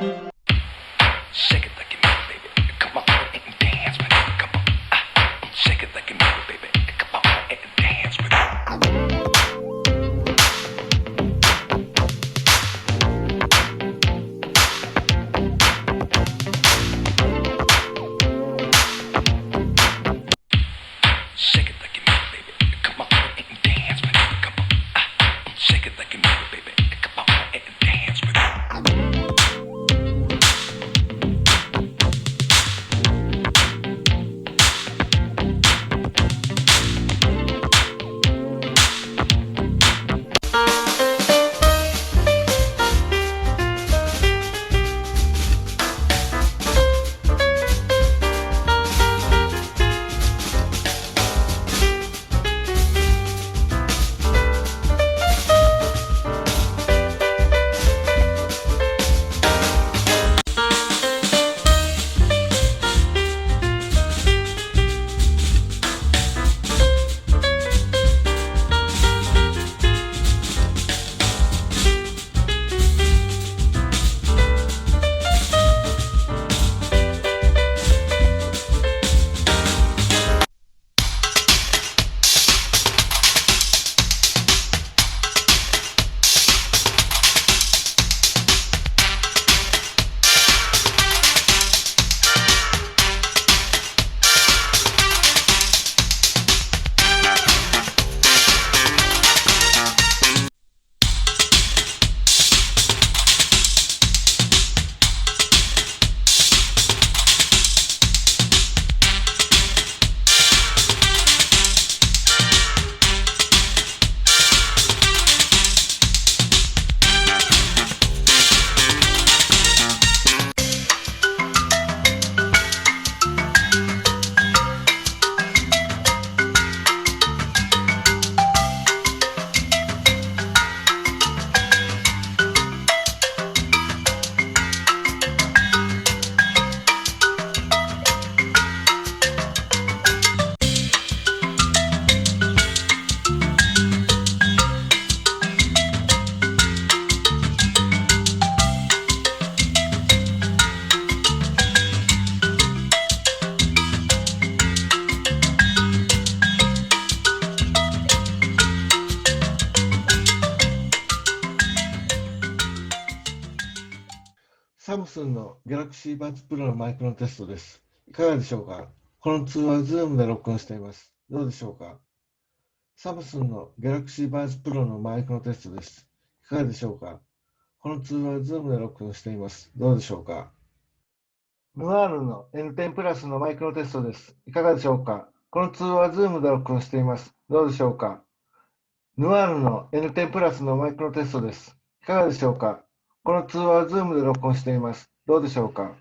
Shake it like you mean it, baby. Come on and dance with it. Come on. Shake it like you mean it, baby. Come on and dance with it. Shake it like you mean it, baby. Come on and dance with it. Come on. Shake it like you mean it, baby. Come on and dance with it.サムスンの Galaxy Buds Pro のマイクのテストです。いかがでしょうか？この通話は Zoom で録音しています。どうでしょうか？サムスンの Galaxy Buds Pro のマイクのテストです。いかがでしょうか？この通話は Zoom で録音しています。どうでしょうか？Nuarl の N10 Plus のマイクのテストです。いかがでしょうか？この通話は Zoom で録音しています。どうでしょうか？Nuarl の N10 Plus のマイクのテストです。いかがでしょうか？この通話は Zoom で録音しています。どうでしょうか？